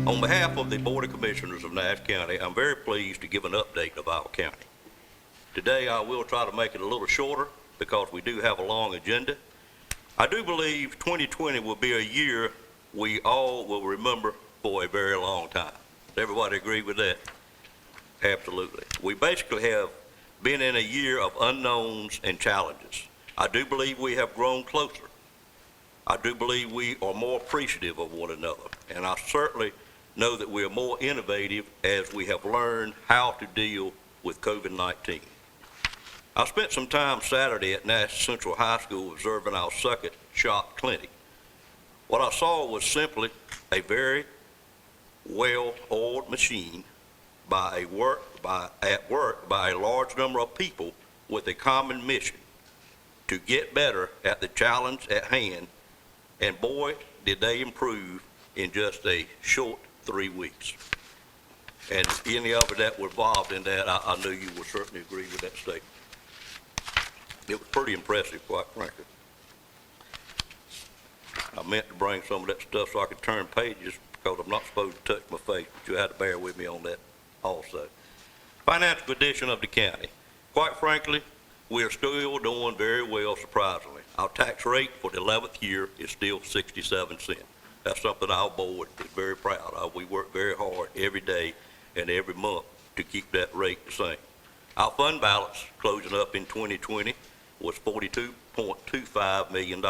On behalf of the Board of Commissioners of Nash County, I'm very pleased to give an update of our county. Today, I will try to make it a little shorter because we do have a long agenda. I do believe 2020 will be a year we all will remember for a very long time. Does everybody agree with that? Absolutely. We basically have been in a year of unknowns and challenges. I do believe we have grown closer. I do believe we are more appreciative of one another, and I certainly know that we are more innovative as we have learned how to deal with COVID-19. I spent some time Saturday at Nash Central High School observing our second shop clinic. What I saw was simply a very well-oiled machine at work by a large number of people with a common mission to get better at the challenge at hand, and boy, did they improve in just a short 3 weeks. And any of you that were involved in that, I knew you would certainly agree with that statement. It was pretty impressive, quite frankly. I meant to bring some of that stuff so I could turn pages because I'm not supposed to touch my face, but you had to bear with me on that also. Financial condition of the county. Quite frankly, we are still doing very well, surprisingly. Our tax rate for the 11th year is still 67 cents. That's something our board is very proud of. We work very hard every day and every month to keep that rate the same. Our fund balance closing up in 2020 was $42.25 million.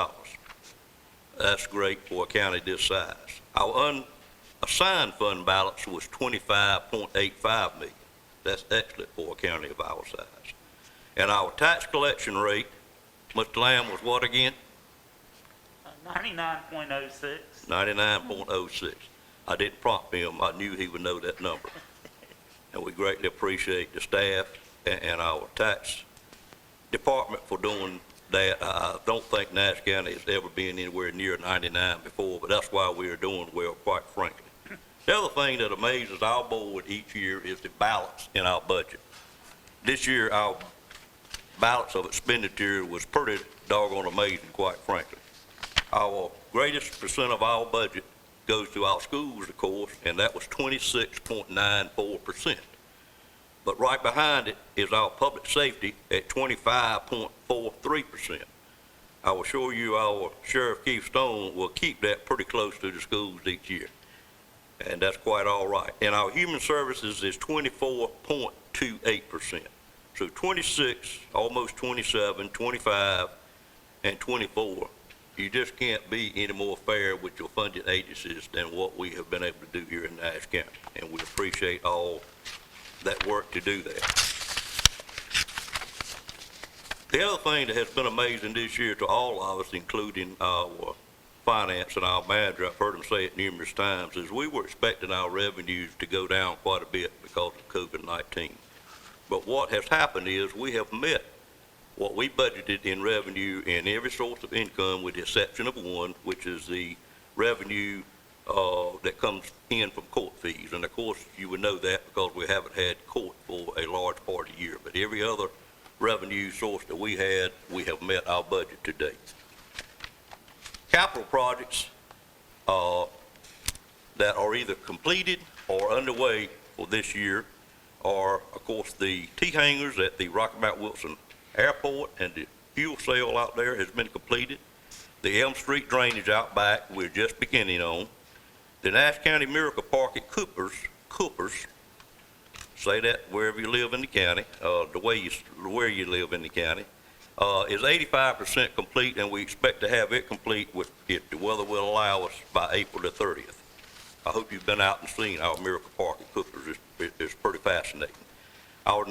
That's great for a county this size. Our unassigned fund balance was $25.85 million. That's excellent for a county of our size. And our tax collection rate, Mr. Lamb, was what again? 99.06. 99.06. I didn't prompt him. I knew he would know that number. And we greatly appreciate the staff and our tax department for doing that. I don't think Nash County has ever been anywhere near 99 before, but that's why we are doing well, quite frankly. The other thing that amazes our board each year is the balance in our budget. This year, our balance of expenditure was pretty doggone amazing, quite frankly. Our greatest percent of our budget goes to our schools, of course, and that was 26.94%. But right behind it is our public safety at 25.43%. I will assure you our Sheriff Keith Stone will keep that pretty close to the schools each year. And that's quite all right. And our human services is 24.28%. So 26, almost 27, 25, and 24. You just can't be any more fair with your funded agencies than what we have been able to do here in Nash County. And we appreciate all that work to do that. The other thing that has been amazing this year to all of us, including our finance and our manager, I've heard him say it numerous times, is we were expecting our revenues to go down quite a bit because of COVID-19. But what has happened is we have met what we budgeted in revenue in every source of income with the exception of one, which is the revenue that comes in from court fees. And of course, you would know that because we haven't had court for a large part of the year. But every other revenue source that we had, we have met our budget to date. Capital projects that are either completed or underway for this year are, of course, the T-hangars at the Rocky Mount Wilson Airport, and the fuel cell out there has been completed. The Elm Street drainage out back, we're just beginning on. The Nash County Miracle Park at Coopers, say that wherever you live in the county, where you live in the county, is 85% complete, and we expect to have it complete if the weather will allow us by April the 30th. I hope you've been out and seen our Miracle Park at Coopers. It's pretty fascinating. Our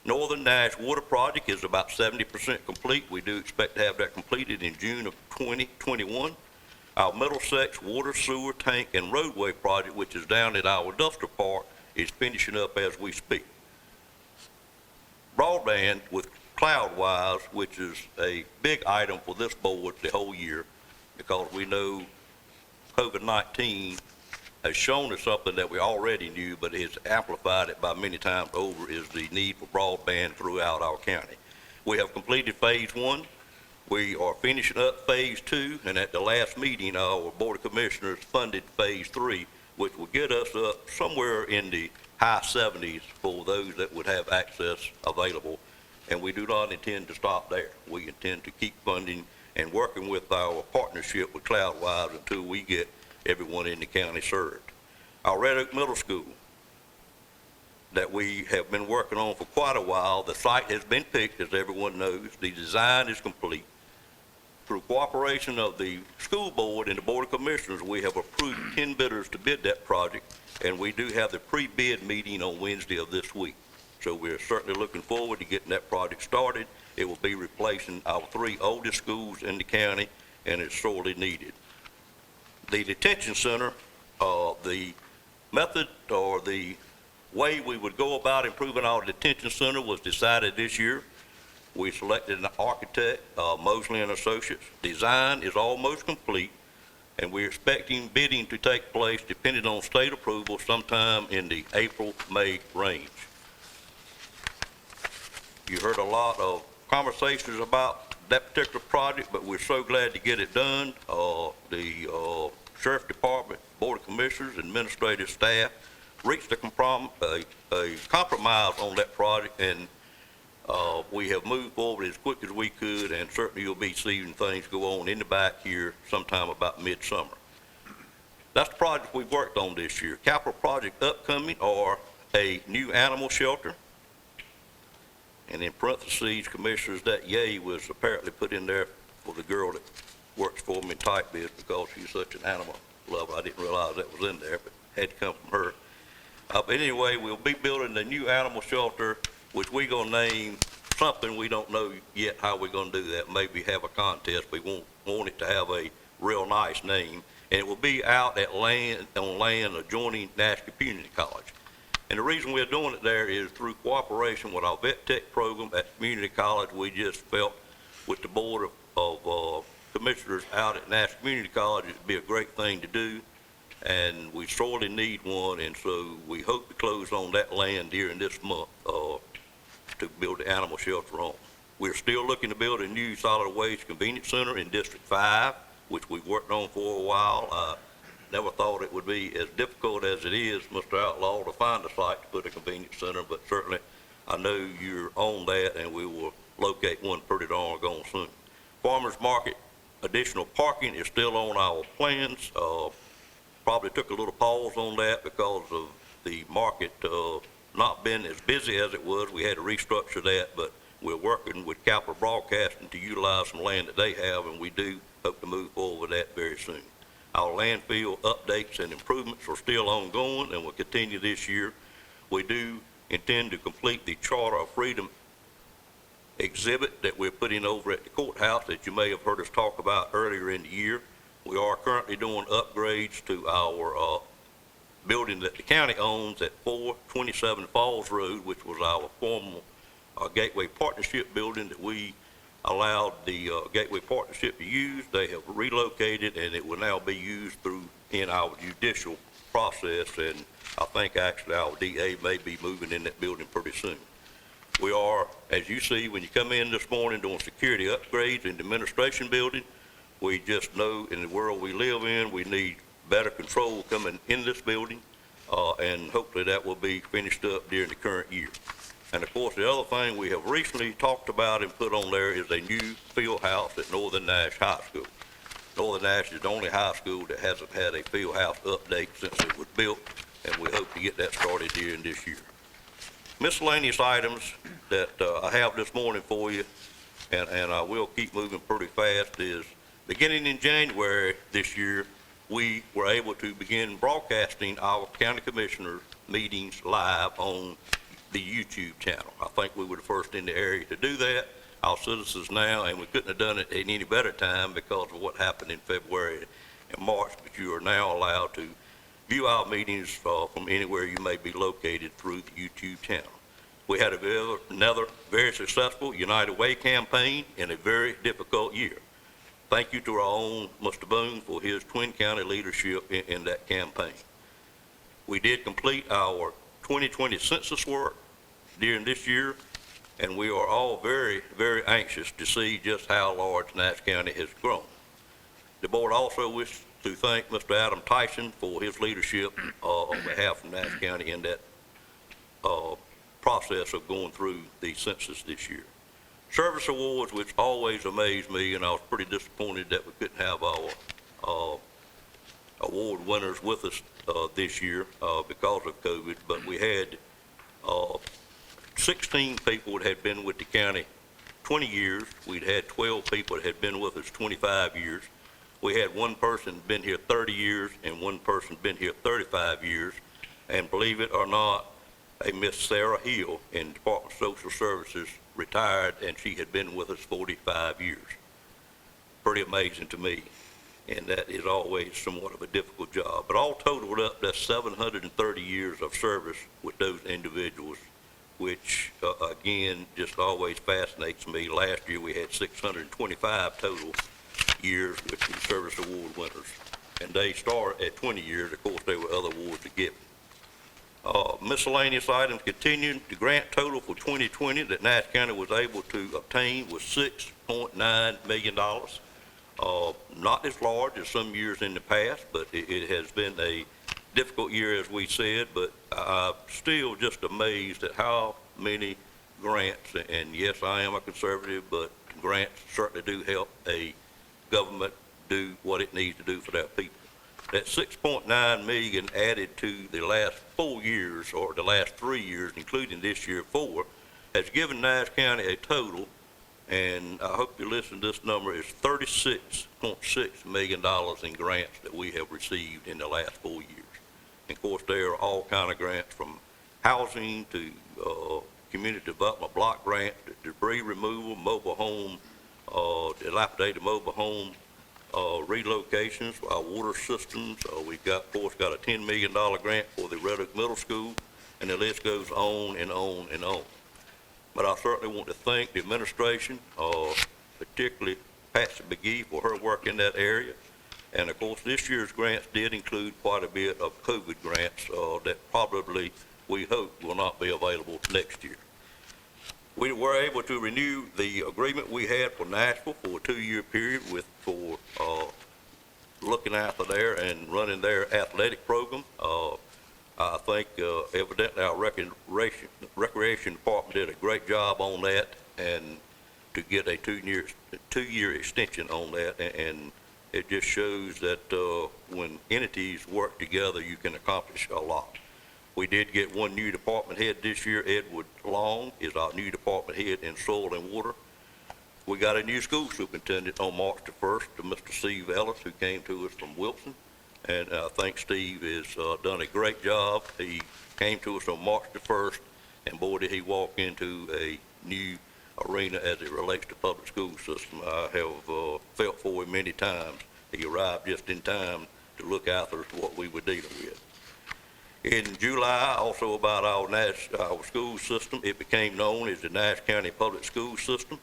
Northern Nash Water Project is about 70% complete. We do expect to have that completed in June of 2021. Our Middlesex Water, Sewer, Tank, and Roadway Project, which is down at our industrial park, is finishing up as we speak. Broadband with CloudWise, which is a big item for this board the whole year, because we know COVID-19 has shown us something that we already knew, but has amplified it by many times over, is the need for broadband throughout our county. We have completed phase 1. We are finishing up phase 2, and at the last meeting, our Board of Commissioners funded phase 3, which will get us up somewhere in the high 70s for those that would have access available. And we do not intend to stop there. We intend to keep funding and working with our partnership with Cloudwise until we get everyone in the county served. Our Red Oak Middle School that we have been working on for quite a while, the site has been picked, as everyone knows. The design is complete. Through cooperation of the school board and the Board of Commissioners, we have approved 10 bidders to bid that project, and we do have the pre-bid meeting on Wednesday of this week. So we're certainly looking forward to getting that project started. It will be replacing our 3 oldest schools in the county, and it's sorely needed. The detention center, the method or the way we would go about improving our detention center was decided this year. We selected an architect, Mosley and Associates. Design is almost complete, and we're expecting bidding to take place, depending on state approval, sometime in the April-May range. You heard a lot of conversations about that particular project, but we're so glad to get it done. The Sheriff Department, Board of Commissioners, administrative staff reached a compromise on that project, and we have moved forward as quick as we could, and certainly you'll be seeing things go on in the back here sometime about midsummer. That's the project we've worked on this year. Capital project upcoming are a new animal shelter, and in parentheses, Commissioners, that yay was apparently put in there for the girl that works for me in type biz because she's such an animal lover. I didn't realize that was in there, but had to come from her. But anyway, we'll be building a new animal shelter, which we're going to name something. We don't know yet how we're going to do that. Maybe have a contest. We want it to have a real nice name. And it will be out at on land adjoining Nash Community College. And the reason we're doing it there is through cooperation with our Vet Tech program at Community College. We just felt with the Board of Commissioners out at Nash Community College, it'd be a great thing to do. And we sorely need one, and so we hope to close on that land during this month to build the animal shelter on. We're still looking to build a new solid waste convenience center in District 5, which we've worked on for a while. Never thought it would be as difficult as it is, Mr. Outlaw, to find a site to put a convenience center, but certainly I know you're on that, and we will locate one pretty darn gone soon. Farmers Market, additional parking is still on our plans. Probably took a little pause on that because of the market not being as busy as it was. We had to restructure that, but we're working with Capital Broadcasting to utilize some land that they have, and we do hope to move forward with that very soon. Our landfill updates and improvements are still ongoing and will continue this year. We do intend to complete the Charter of Freedom exhibit that we're putting over at the courthouse that you may have heard us talk about earlier in the year. We are currently doing upgrades to our building that the county owns at 427 Falls Road, which was our former Gateway Partnership building that we allowed the Gateway Partnership to use. They have relocated, and it will now be used in our judicial process, and I think actually our DA may be moving in that building pretty soon. We are, as you see when you come in this morning, doing security upgrades in the administration building. We just know in the world we live in, we need better control coming in this building, and hopefully that will be finished up during the current year. And of course, the other thing we have recently talked about and put on there is a new field house at Northern Nash High School. Northern Nash is the only high school that hasn't had a field house update since it was built, and we hope to get that started during this year. Miscellaneous items that I have this morning for you, and I will keep moving pretty fast, is beginning in January this year, we were able to begin broadcasting our county commissioner meetings live on the YouTube channel. I think we were the first in the area to do that. Our citizens now, and we couldn't have done it at any better time because of what happened in February and March, but you are now allowed to view our meetings from anywhere you may be located through the YouTube channel. We had another very successful United Way campaign in a very difficult year. Thank you to our own Mr. Boone for his Twin County leadership in that campaign. We did complete our 2020 census work during this year, and we are all very, very anxious to see just how large Nash County has grown. The board also wishes to thank Mr. Adam Tyson for his leadership on behalf of Nash County in that process of going through the census this year. Service awards, which always amaze me, and I was pretty disappointed that we couldn't have our award winners with us this year because of COVID, but we had 16 people that had been with the county 20 years. We'd had 12 people that had been with us 25 years. We had one person been here 30 years and one person been here 35 years. And believe it or not, a Miss Sarah Hill in the Department of Social Services retired, and she had been with us 45 years. Pretty amazing to me. And that is always somewhat of a difficult job. But all totaled up, that's 730 years of service with those individuals, which, again, just always fascinates me. Last year we had 625 total years with the service award winners. And they start at 20 years. Of course, there were other awards to give. Miscellaneous items continued. The grant total for 2020 that Nash County was able to obtain was $6.9 million. Not as large as some years in the past, but it has been a difficult year, as we said, but I'm still just amazed at how many grants, and yes, I am a conservative, but grants certainly do help a government do what it needs to do for their people. That $6.9 million added to the last 4 years, or the last 3 years, including this year 4, has given Nash County a total, and I hope you listen to this number, is $36.6 million in grants that we have received in the last 4 years. And of course, there are all kind of grants, from housing to community development block grant, debris removal, mobile home, dilapidated mobile home relocations, our water systems. We've got, of course, got a $10 million grant for the Red Oak Middle School, and the list goes on and on and on. But I certainly want to thank the administration, particularly Patsy McGee, for her work in that area. And of course, this year's grants did include quite a bit of COVID grants that probably, we hope, will not be available next year. We were able to renew the agreement we had for Nashville for a 2-year period for looking after there and running their athletic program. I think evidently our recreation department did a great job on that, and to get a 2-year extension on that, and it just shows that when entities work together, you can accomplish a lot. We did get one new department head this year. Edward Long is our new department head in soil and water. We got a new school superintendent on March the 1st, Mr. Steve Ellis, who came to us from Wilson. And I think Steve has done a great job. He came to us on March the 1st, and boy, did he walk into a new arena as it relates to public school system. I have felt for him many times. He arrived just in time to look after what we were dealing with. In July, also about our school system, it became known as the Nash County Public School System.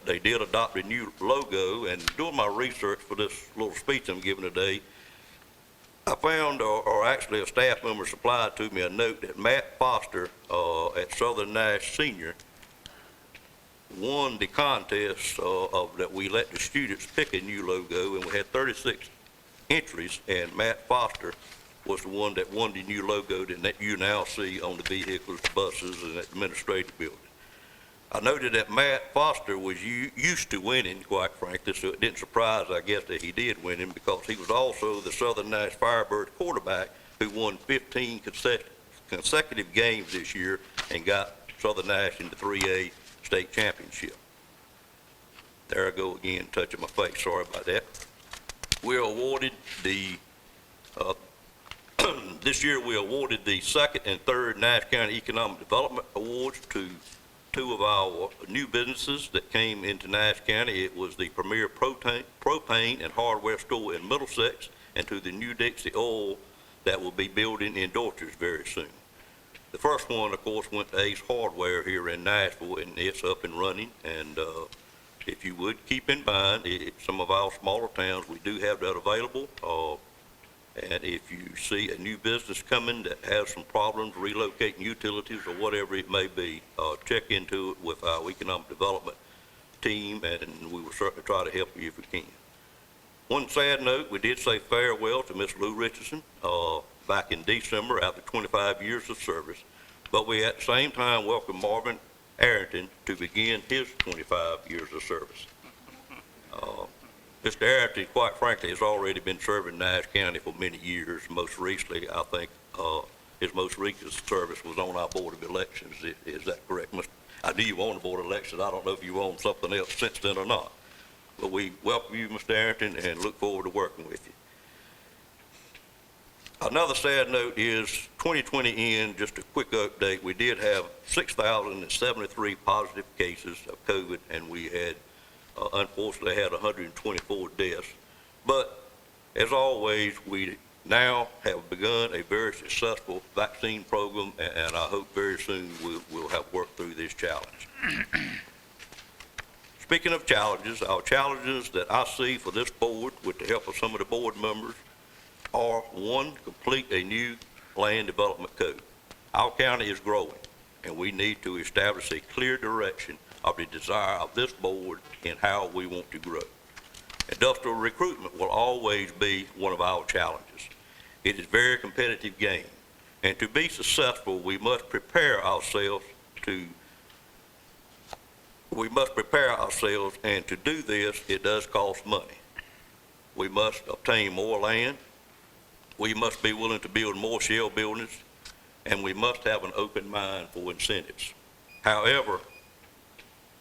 They did adopt a new logo, and doing my research for this little speech I'm giving today, I found, or actually a staff member supplied to me, a note that Matt Foster at Southern Nash Senior won the contest that we let the students pick a new logo, and we had 36 entries, and Matt Foster was the one that won the new logo that you now see on the vehicles, the buses, and the administrative building. I noted that Matt Foster was used to winning, quite frankly, so it didn't surprise, I guess, that he did win him, because he was also the Southern Nash Firebird quarterback who won 15 consecutive games this year and got Southern Nash in the 3A state championship. There I go again, touching my face. Sorry about that. We awarded the this year we awarded the 2nd and 3rd Nash County Economic Development Awards to 2 of our new businesses that came into Nash County. It was the Premier Propane and Hardware Store in Middlesex, and to the New Dixie Oil that will be building in Dorchester very soon. The first one, of course, went to Ace Hardware here in Nashville, and it's up and running. And if you would keep in mind, some of our smaller towns, we do have that available. And if you see a new business coming that has some problems relocating utilities or whatever it may be, check into it with our economic development team, and we will certainly try to help you if we can. One sad note, we did say farewell to Miss Lou Richardson back in December after 25 years of service, but we at the same time welcomed Marvin Arrington to begin his 25 years of service. Mr. Arrington, quite frankly, has already been serving Nash County for many years. Most recently, I think his most recent service was on our Board of Elections. Is that correct? I knew you were on the Board of Elections. I don't know if you were on something else since then or not. But we welcome you, Mr. Arrington, and look forward to working with you. Another sad note is 2020 end, just a quick update. We did have 6,073 positive cases of COVID, and we had, unfortunately, had 124 deaths. But as always, we now have begun a very successful vaccine program, and I hope very soon we'll have worked through this challenge. Speaking of challenges, our challenges that I see for this board, with the help of some of the board members, are: one, complete a new land development code. Our county is growing, and we need to establish a clear direction of the desire of this board in how we want to grow. Industrial recruitment will always be one of our challenges. It is a very competitive game, and to be successful, we must prepare ourselves, and to do this, it does cost money. We must obtain more land. We must be willing to build more shell buildings, and we must have an open mind for incentives. However,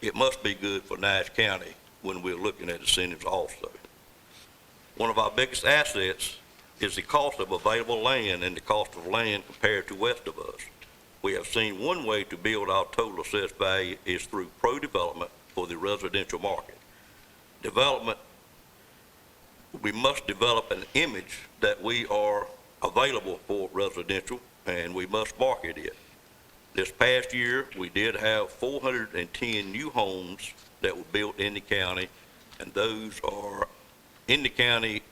it must be good for Nash County when we're looking at incentives also. One of our biggest assets is the cost of available land and the cost of land compared to west of us. We have seen one way to build our total assessed value is through pro-development for the residential market. We must develop an image that we are available for residential, and we must market it. This past year, we did have 410 new homes that were built in the county, and those are in the county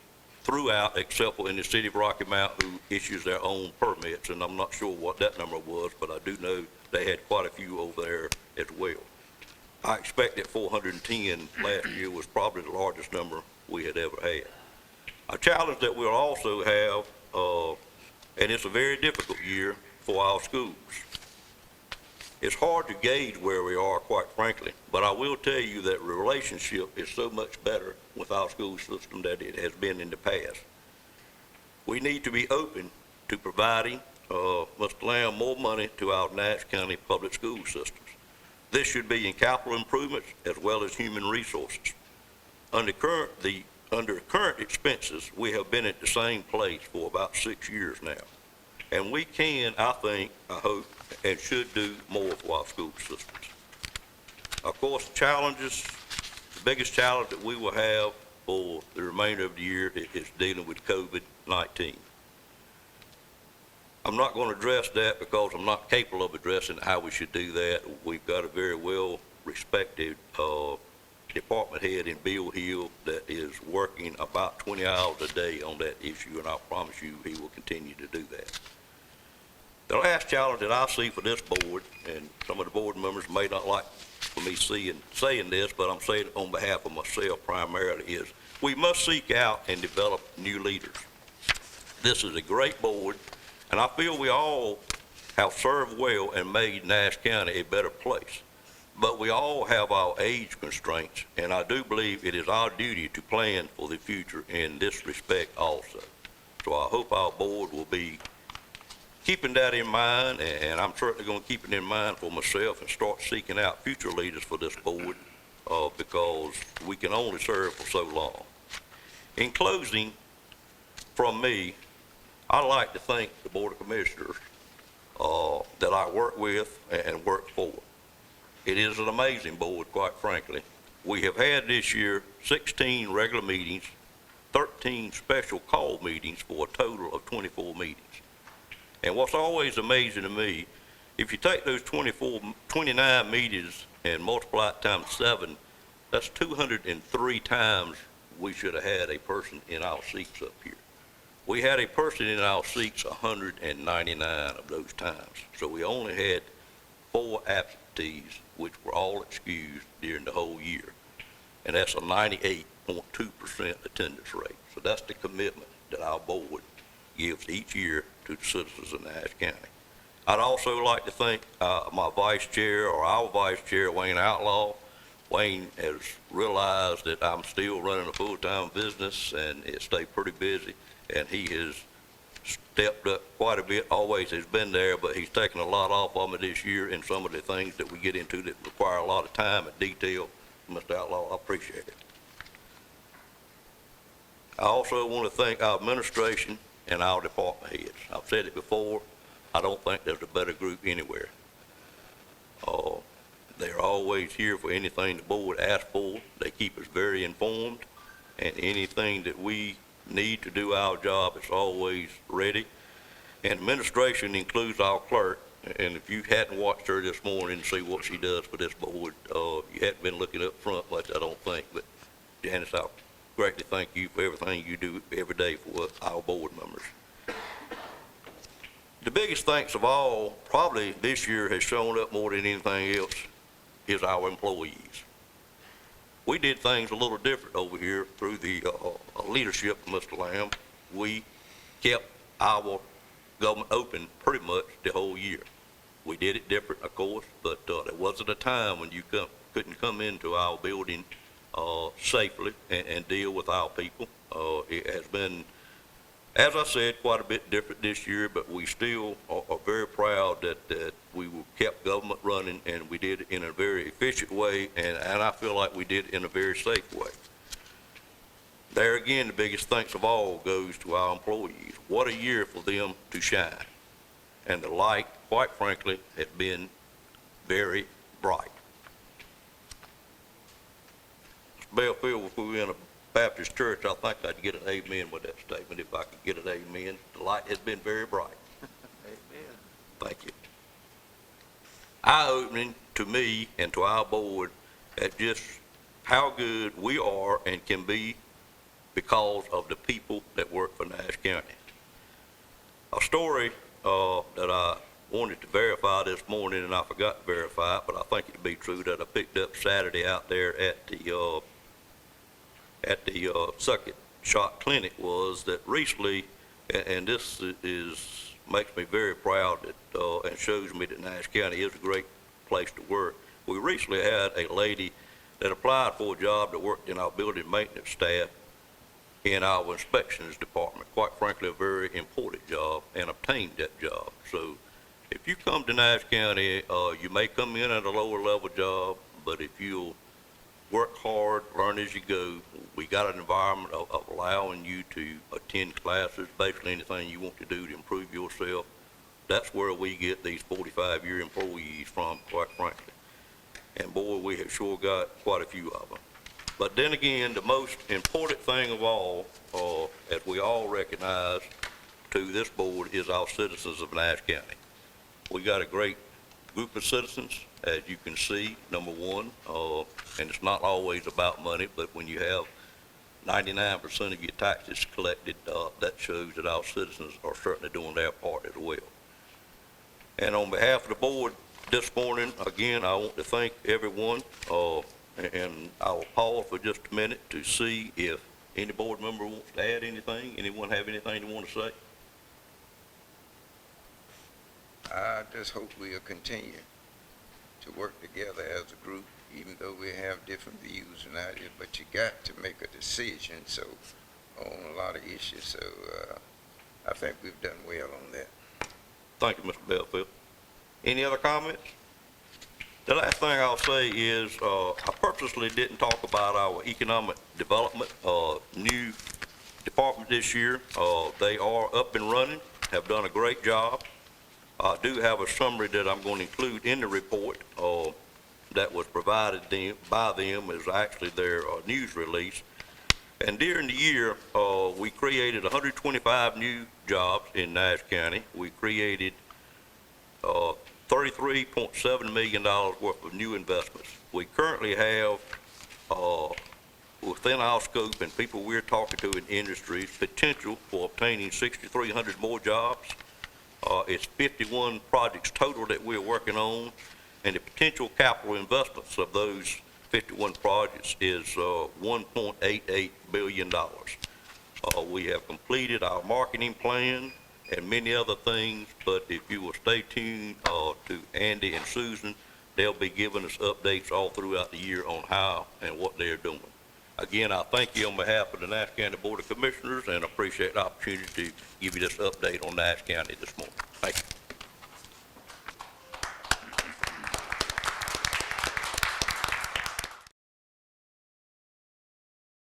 throughout, except for in the city of Rocky Mount, who issues their own permits, and I'm not sure what that number was, but I do know they had quite a few over there as well. I expect that 410 last year was probably the largest number we had ever had. A challenge that we'll also have, and it's a very difficult year for our schools. It's hard to gauge where we are, quite frankly, but I will tell you that the relationship is so much better with our school system than it has been in the past. We need to be open to providing Mr. Lamb more money to our Nash County public school systems. This should be in capital improvements as well as human resources. Under current expenses, we have been at the same place for about 6 years now. And we can, I think, I hope, and should do more for our school systems. Of course, the biggest challenge that we will have for the remainder of the year is dealing with COVID-19. I'm not going to address that because I'm not capable of addressing how we should do that. We've got a very well-respected department head in Bill Hill that is working about 20 hours a day on that issue, and I promise you he will continue to do that. The last challenge that I see for this board, and some of the board members may not like for me saying this, but I'm saying it on behalf of myself primarily, is we must seek out and develop new leaders. This is a great board, and I feel we all have served well and made Nash County a better place. But we all have our age constraints, and I do believe it is our duty to plan for the future in this respect also. So I hope our board will be keeping that in mind, and I'm certainly going to keep it in mind for myself and start seeking out future leaders for this board because we can only serve for so long. In closing, from me, I'd like to thank the Board of Commissioners that I work with and work for. It is an amazing board, quite frankly. We have had this year 16 regular meetings, 13 special call meetings for a total of 24 meetings. And what's always amazing to me, if you take those 29 meetings and multiply it times 7, that's 203 times we should have had a person in our seats up here. We had a person in our seats 199 of those times. So we only had 4 absentees, which were all excused during the whole year. And that's a 98 98.2% attendance rate. So that's the commitment that our board gives each year to the citizens of Nash County. I'd also like to thank my vice chair, or our vice chair, Wayne Outlaw. Wayne has realized that I'm still running a full-time business and it stayed pretty busy, and he has stepped up quite a bit, always has been there, but he's taken a lot off of me this year in some of the things that we get into that require a lot of time and detail. Mr. Outlaw, I appreciate it. I also want to thank our administration and our department heads. I've said it before, I don't think there's a better group anywhere. They're always here for anything the board asks for. They keep us very informed, and anything that we need to do our job is always ready. And administration includes our clerk, and if you hadn't watched her this morning to see what she does for this board, you hadn't been looking up front much, I don't think. But Janice, I greatly thank you for everything you do every day for our board members. The biggest thanks of all, probably this year has shown up more than anything else, is our employees. We did things a little different over here through the leadership of Mr. Lamb. We kept our government open pretty much the whole year. We did it different, of course, but there wasn't a time when you couldn't come into our building safely and deal with our people. It has been, as I said, quite a bit different this year, but we still are very proud that we kept government running, and we did it in a very efficient way, and I feel like we did it in a very safe way. There again, the biggest thanks of all goes to our employees. What a year for them to shine. And the light, quite frankly, has been very bright. Mr. Belfield, if we were in a Baptist church, I think I'd get an amen with that statement if I could get an amen. The light has been very bright. Amen. Thank you. Eye-opening to me and to our board at just how good we are and can be because of the people that work for Nash County. A story that I wanted to verify this morning, and I forgot to verify it, but I think it to be true, that I picked up Saturday out there at the Second Shot Clinic, was that recently, and this makes me very proud that, and shows me that Nash County is a great place to work. We recently had a lady that applied for a job that worked in our building maintenance staff in our inspections department. Quite frankly, a very important job, and obtained that job. So if you come to Nash County, you may come in at a lower level job, but if you'll work hard, learn as you go, we got an environment of allowing you to attend classes, basically anything you want to do to improve yourself. That's where we get these 45-year employees from, quite frankly. And boy, we have sure got quite a few of them. But then again, the most important thing of all, as we all recognize to this board, is our citizens of Nash County. We got a great group of citizens, as you can see, number one, and it's not always about money, but when you have 99% of your taxes collected, that shows that our citizens are certainly doing their part as well. And on behalf of the board this morning, again, I want to thank everyone, and I'll pause for just a minute to see if any board member wants to add anything. Anyone have anything they want to say? I just hope we'll continue to work together as a group, even though we have different views and ideas, but you got to make a decision on a lot of issues. So I think we've done well on that. Thank you, Mr. Belfield. Any other comments? The last thing I'll say is I purposely didn't talk about our economic development new department this year. They are up and running, have done a great job. I do have a summary that I'm going to include in the report that was provided by them as actually their news release. And during the year, we created 125 new jobs in Nash County. We created $33.7 million worth of new investments. We currently have, within our scope and people we're talking to in industries, potential for obtaining 6,300 more jobs. It's 51 projects total that we're working on, and the potential capital investments of those 51 projects is $1.88 billion. We have completed our marketing plan and many other things, but if you will stay tuned to Andy and Susan, they'll be giving us updates all throughout the year on how and what they're doing. Again, I thank you on behalf of the Nash County Board of Commissioners and appreciate the opportunity to give you this update on Nash County this morning. Thank you.